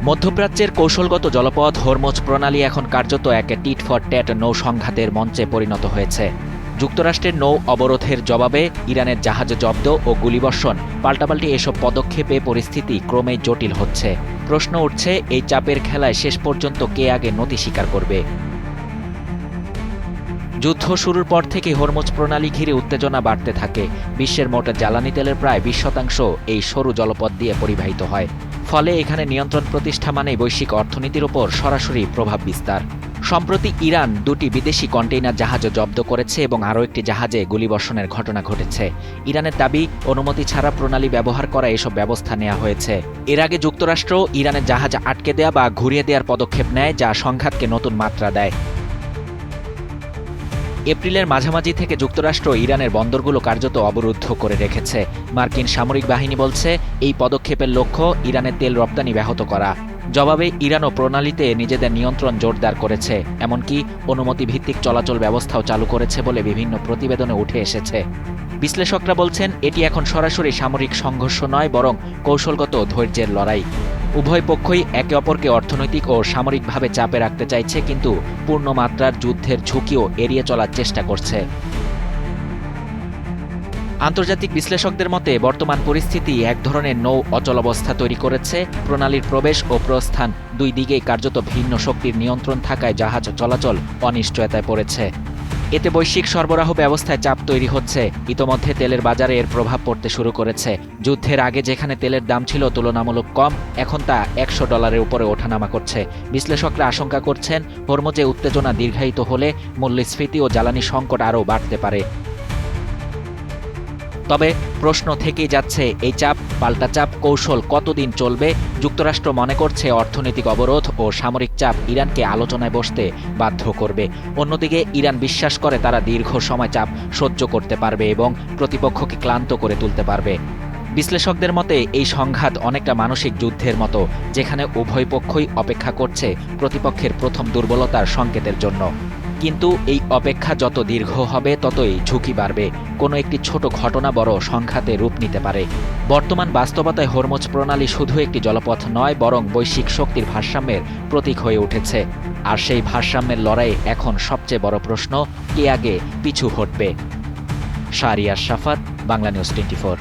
মধ্যপ্রাচ্যের কৌশলগত জলপথ হরমুজ প্রণালী এখন কার্যত এক টিট ফর ট্যাট নৌ সংঘাতের মঞ্চে পরিণত হয়েছে। যুক্তরাষ্ট্রের নৌ অবরোধের জবাবে ইরানের জাহাজ জব্দ ও গুলিবর্ষণ, পাল্টাপাল্টি এসব পদক্ষেপে পরিস্থিতি ক্রমেই জটিল হচ্ছে। প্রশ্ন উঠছে, এই চাপের খেলায় শেষ পর্যন্ত কে আগে নতি স্বীকার করবে? যুদ্ধ শুরুর পর থেকে হরমুজ প্রণালী ঘিরে উত্তেজনা বাড়তে থাকে। বিশ্বের মোট জ্বালানি তেলের প্রায় 20% এই সরু জলপথ দিয়ে পরিবাহিত হয়। ফলে এখানে নিয়ন্ত্রণ প্রতিষ্ঠা মানেই বৈশ্বিক অর্থনীতির ওপর সরাসরি প্রভাব বিস্তার। সম্প্রতি ইরান 2টি বিদেশি কন্টেইনার জাহাজ জব্দ করেছে এবং আরও একটি জাহাজে গুলিবর্ষণের ঘটনা ঘটেছে। ইরানের দাবি, অনুমতি ছাড়া প্রণালী ব্যবহার করা এসব ব্যবস্থা নেওয়া হয়েছে। এর আগে যুক্তরাষ্ট্র ইরানের জাহাজ আটকে দেয়া বা ঘুরিয়ে দেওয়ার পদক্ষেপ নেয়, যা সংঘাতকে নতুন মাত্রা দেয়। এপ্রিলের মাঝামাঝি থেকে যুক্তরাষ্ট্র ইরানের বন্দরগুলো কার্যত অবরুদ্ধ করে রেখেছে। মার্কিন সামরিক বাহিনী বলছে, এই পদক্ষেপের লক্ষ্য ইরানের তেল রপ্তানি ব্যাহত করা। জবাবে ইরানও প্রণালীতে নিজেদের নিয়ন্ত্রণ জোরদার করেছে, এমনকি অনুমতিভিত্তিক চলাচল ব্যবস্থাও চালু করেছে বলে বিভিন্ন প্রতিবেদনে উঠে এসেছে। বিশ্লেষকরা বলছেন, এটি এখন সরাসরি সামরিক সংঘর্ষ নয়, বরং কৌশলগত ধৈর্যের লড়াই। উভয় পক্ষই একে অপরকে অর্থনৈতিক ও সামরিকভাবে চাপে রাখতে চাইছে, কিন্তু পূর্ণমাত্রার যুদ্ধের ঝুঁকিও এড়িয়ে চলার চেষ্টা করছে। আন্তর্জাতিক বিশ্লেষকদের মতে বর্তমান পরিস্থিতি এক ধরনের নৌ অচলাবস্থা তৈরি করেছে। প্রণালীর প্রবেশ ও প্রস্থান দুই দিকেই কার্যত ভিন্ন শক্তির নিয়ন্ত্রণ থাকায় জাহাজ চলাচল অনিশ্চয়তায় পড়েছে। এতে বৈশ্বিক সরবরাহ ব্যবস্থায় চাপ তৈরি হচ্ছে। ইতোমধ্যে তেলের বাজারে এর প্রভাব পড়তে শুরু করেছে। যুদ্ধের আগে যেখানে তেলের দাম ছিল তুলনামূলক কম, এখন তা $100 উপরে ওঠানামা করছে। বিশ্লেষকরা আশঙ্কা করছেন, হরমুজে উত্তেজনা দীর্ঘায়িত হলে মূল্যস্ফীতি ও জ্বালানি সংকট আরও বাড়তে পারে। তবে প্রশ্ন থেকেই যাচ্ছে, এই চাপ, পাল্টা চাপ কৌশল কতদিন চলবে? যুক্তরাষ্ট্র মনে করছে, অর্থনৈতিক অবরোধ ও সামরিক চাপ ইরানকে আলোচনায় বসতে বাধ্য করবে। অন্যদিকে ইরান বিশ্বাস করে তারা দীর্ঘ সময় চাপ সহ্য করতে পারবে এবং প্রতিপক্ষকে ক্লান্ত করে তুলতে পারবে। বিশ্লেষকদের মতে এই সংঘাত অনেকটা মানসিক যুদ্ধের মতো, যেখানে উভয় পক্ষই অপেক্ষা করছে প্রতিপক্ষের প্রথম দুর্বলতার সংকেতের জন্য। কিন্তু এই অপেক্ষা যত দীর্ঘ হবে ততই ঝুঁকি বাড়বে। কোনো একটি ছোট ঘটনা বড় সংঘাতে রূপ নিতে পারে। বর্তমান বাস্তবতায় হরমুজ প্রণালী শুধু একটি জলপথ নয়, বরং বৈশ্বিক শক্তির ভারসাম্যের প্রতীক হয়ে উঠেছে। আর সেই ভারসাম্যের লড়াই এখন সবচেয়ে বড় প্রশ্ন, কে আগে পিছু হটবে? শাহরিয়ার শাফাত, বাংলা নিউজ 24।